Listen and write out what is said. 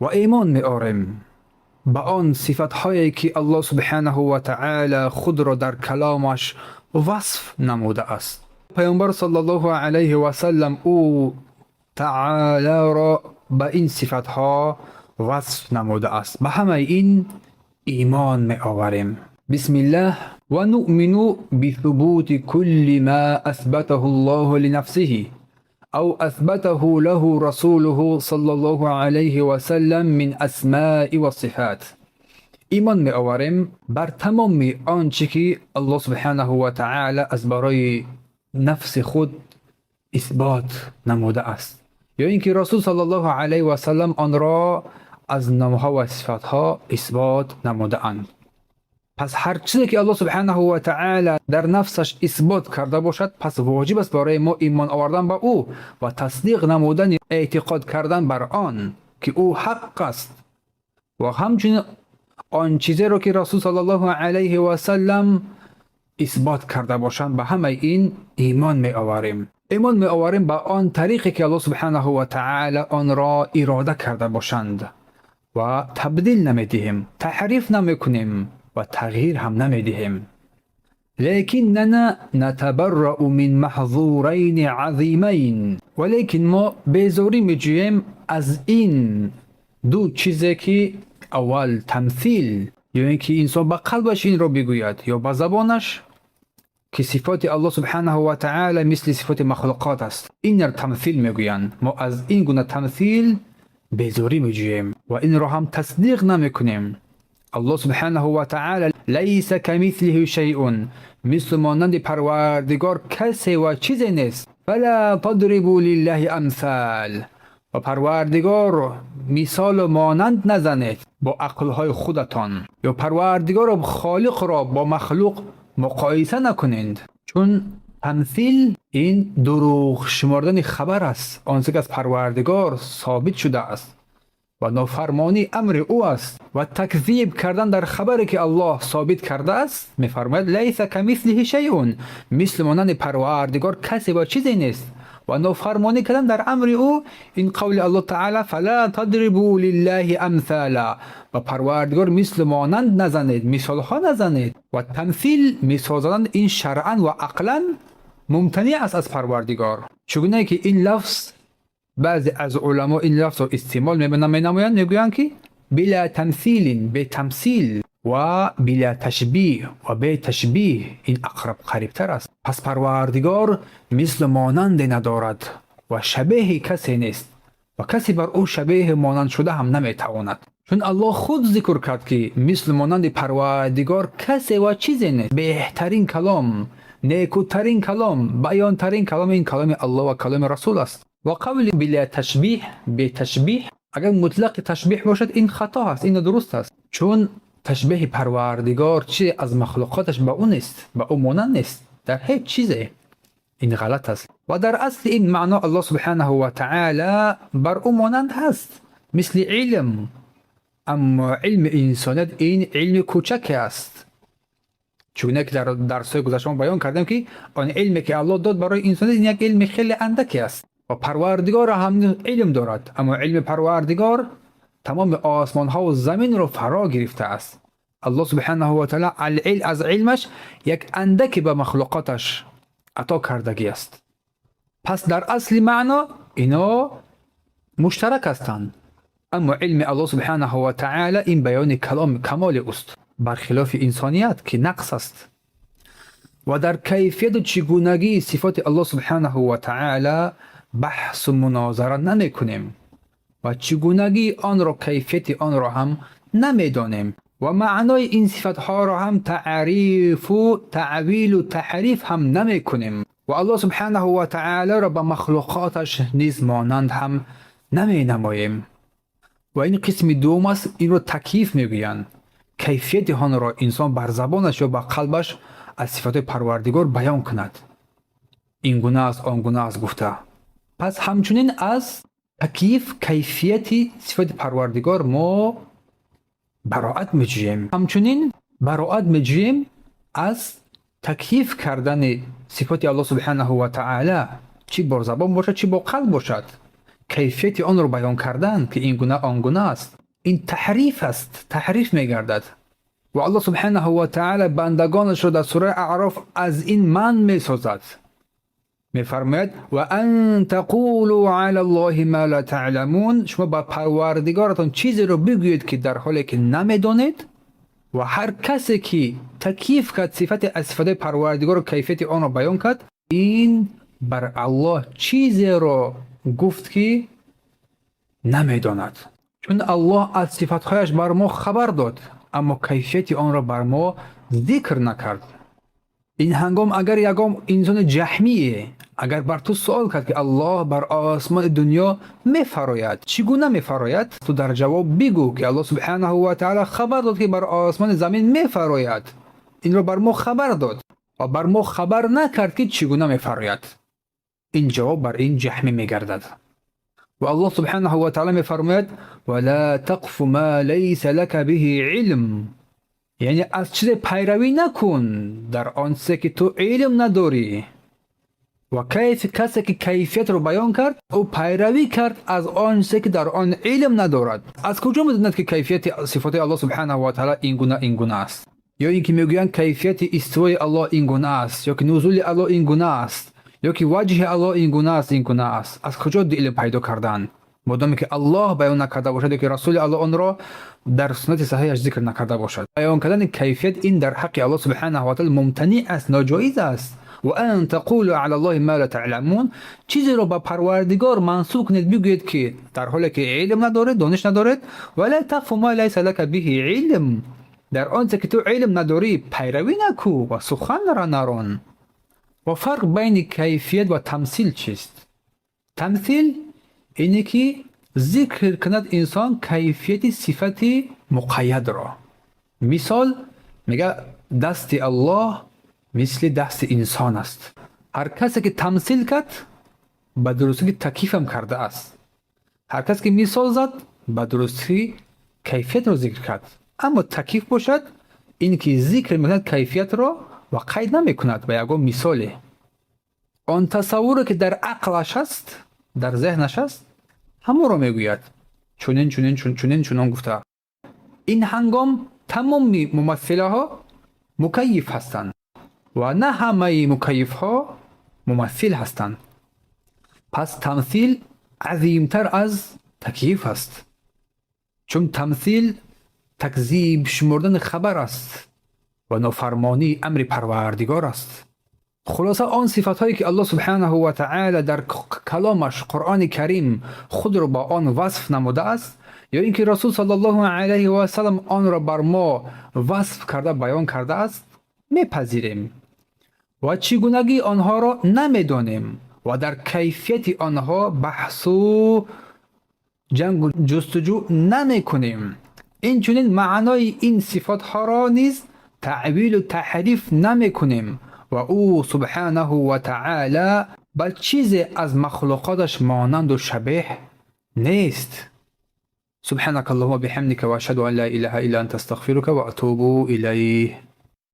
و ایمان می آوریم به آن صفت هایی که الله سبحانه و تعالی خود را در کلامش وصف نموده است. پیامبر صلی الله علیه و سلم او تعالی را به این صفت ها وصف نموده است. به همه این ایمان می آوریم. بسم الله. و نؤمن بثبوت كل ما اثبته الله لنفسه او اثبته له رسوله صلی الله علیه و سلم من اسماء و صفات. ایمان می آوریم بر تمام آنچه که الله سبحانه و تعالی از برای نفس خود اثبات نموده است، یا اینکه رسول صلی الله علیه و سلم آن را از نامها و صفاتها اثبات نموده اند. پس هر چیزی که الله سبحانه و تعالی در نفسش اثبات کرده باشد، پس واجب است برای ما ایمان آوردن به او و تصدیق نمودن، اعتقاد کردن بر آن که او حق است. و همچنین آن چیزی را که رسول صلی الله علیه و سلم اثبات کرده باشند، به همه این ایمان می آوریم. ایمان می آوریم به آن طریقی که الله سبحانه و تعالی آن را اراده کرده باشند و تبدیل نمی تحریف نمی کنیم و تغییر هم نمی دهیم. لیکننا نتبرأ من محظورین عظیمین، ولیکن ما بیزاری می جوییم از این دو چیزی که اول تمثیل، یا اینکه انسان با قلبش این را بگوید یا با زبانش، که صفات الله سبحانه و تعالی مثل صفات مخلوقات است، این را تمثیل میگویند. ما از این گونه تمثیل بیزاری میجوییم و این را هم تصدیق نمیکنیم. الله سبحانه و تعالی لیس کمثله شیء، مثل مانند پروردگار کسی و چیزی نیست. فلا تضربوا لله امثال، و پروردگار مثال و مانند نزنید با عقلهای خودتان، یا پروردگار و خالق را با مخلوق مقایسه نکنید، چون تمثیل این دروغ شمردن خبر است، آنچه که از پروردگار ثابت شده است و نافرمانی امر او است و تکذیب کردن در خبری که الله ثابت کرده است. می‌فرماید لیس کمثله شیء، مثل مانند پروردگار کسی و چیزی نیست، و نافرمانی کردن در امر او. این قول الله تعالی فلا تضربوا لله امثالا، و پروردگار مثل مانند نزنید، مثال ها نزنید. و تمثیل مثال زدن این شرعا و عقلا ممتنع است از پروردگار، چگونه که این لفظ بعضی از علما این لفظ رو استعمال می‌نمایند، میگویند که بلا تمثیل، به تمثیل، و بلا تشبیه، و به تشبیه، این اقرب قریبتر است. پس پروردگار مثل مانند ندارد و شبیه کسی نیست و کسی بر او شبیه مانند شده هم نمیتواند، چون الله خود ذکر کرد که مثل مانند پروردگار کسی و چیزی نیست. بهترین کلام، نیکوترین کلام، بیانترین کلام این کلام الله و کلام رسول است. و قول بلا تشبیه، به تشبیه، اگر مطلق تشبیه باشد این خطا است، این درست است، چون تشبیه پروردگار چی از مخلوقاتش به او نیست، به او مانند نیست در هیچ چیزی، این غلط است. و در اصل این معنا الله سبحانه و تعالی بر او مانند هست، مثل علم، اما علم انسانیت این علم کوچک است، چون که در درس‌های گذشته بیان کردم که آن علمی که الله داد برای انسانیت این یک علم خیلی اندکی است. و پروردگار هم علم دارد، اما علم پروردگار تمام آسمان ها و زمین رو فرا گرفته است. الله سبحانه و تعالی از علمش یک اندکی به مخلوقاتش عطا کردگی است. پس در اصل معنا اینا مشترک هستند، اما علم الله سبحانه و تعالی این بیان کلام کمال است، برخلاف انسانیت که نقص است. و در کیفیت و چگونگی صفات الله سبحانه و تعالی بحث و مناظره نمی کنیم و چگونگی آن را، کیفیت آن را هم نمیدانیم و معنای این صفات ها را هم تعریف و تعویل و تحریف هم نمی کنیم و الله سبحانه و تعالی را به مخلوقاتش نیز مانند هم نمی نماییم. و این قسم دوم است، این را تکییف میگویند، کیفیت آن را انسان بر زبانش یا با قلبش از صفات پروردگار بیان کند، این گونه است آن گونه است گفته. پس همچنین از تکییف کیفیت صفات پروردگار ما براءت میجوییم، همچنین براءت میجوییم از تکییف کردن صفات الله سبحانه و تعالی، چی با زبان باشد چی با قلب باشد. کیفیت آن رو بیان کردن که این گونه آن گونه است، این تحریف است، تحریف میگردد. و الله سبحانه و تعالی بندگانش را در سوره اعراف از این من میسازد، میفرماید و ان تقولوا علی الله ما لا تعلمون، شما با پروردگارتان چیزی رو بگویید که در حالی که نمیدانید. و هر کسی که تکیف کرد صفت از صفات پروردگار و کیفیت آن را بیان کرد، این بر الله چیزی رو گفت که نمیداند. چون الله از صفاتهایش بر ما خبر داد اما کیفیت آن را بر ما ذکر نکرد. این هنگام اگر یکم انسان جهمیه اگر بر تو سوال کرد که الله بر آسمان دنیا میفراید، چگونه میفراید؟ تو در جواب بگو که الله سبحانه و تعالی خبر داد که بر آسمان زمین میفراید، این را بر ما خبر داد و بر ما خبر نکرد که چگونه میفراید. این جواب بر این جهمی میگردد. و الله سبحانه و تعالی میفرماید ولا تقف ما ليس لك به علم، یعنی از چیز پیروی نکن در آن چیزی که تو علم نداری. و کسی که کیفیت رو بیان کرد او پیروی کرد از آن چیزی که در آن علم ندارد. از کجا میداند که کیفیت صفات الله سبحانه و تعالی این گونه است؟ یا اینکه میگویند کیفیت استوای الله این گونه است، یا که نزول الله این گونه است، یا که وجه الله این گونه است. از کجا علم پیدا کردن؟ مادامی که الله بیان نکرده باشد، که رسول الله آن را در سنت صحیحش ذکر نکرده باشد. بیان کردن کیفیت این در حق الله سبحانه و تعالی ممتنع است، ناجایز است. و ان تقولوا علی الله ما لا تعلمون، چیزی را به پروردگار منسوب کنید بگویید که در حالی که علم ندارید، دانش ندارید. ولا تقف ما لیس لک به علم، در آنچه که تو علم نداری پیروی نکو و سخن را نران. و فرق بین کیفیت و تمثیل چیست؟ تمثیل اینه که ذکر کند انسان کیفیت صفت مقید را. مثال میگه دست الله مثل دست انسان است. هر کسی که تمثیل کرد به درستی تکیف هم کرده است. هر کسی که مثال زد به درستی کیفیت را ذکر کرد. اما تکیف باشد این که ذکر میکند کیفیت را و قید نمی کند به یکم مثاله. آن تصوری که در عقلش است، در ذهنش است، همون را میگوید چونین گفته. این هنگام تمام ممثله ها مکیف هستند و نه همه مکیف ها ممثل هستند. پس تمثیل عظیمتر از تکییف است، چون تمثیل تکذیب شمردن خبر است و نافرمانی امر پروردگار است. خلاصه آن صفات هایی که الله سبحانه و تعالی در کلامش قرآن کریم خود را با آن وصف نموده است، یا اینکه رسول صلی الله علیه و سلم آن را بر ما وصف کرده بیان کرده است، میپذیریم و چگونگی آنها را نمیدانیم و در کیفیت آنها بحث و جنگ و جستجو نمی کنیم. این چنین معنای این صفات ها را نیز تعویل و تحریف نمی کنیم و او سبحانه و تعالی به چیزی از مخلوقاتش مانند و شبیه نیست. سبحانك اللهم وبحمدك واشهد ان لا اله الا انت استغفرك واتوب اليه.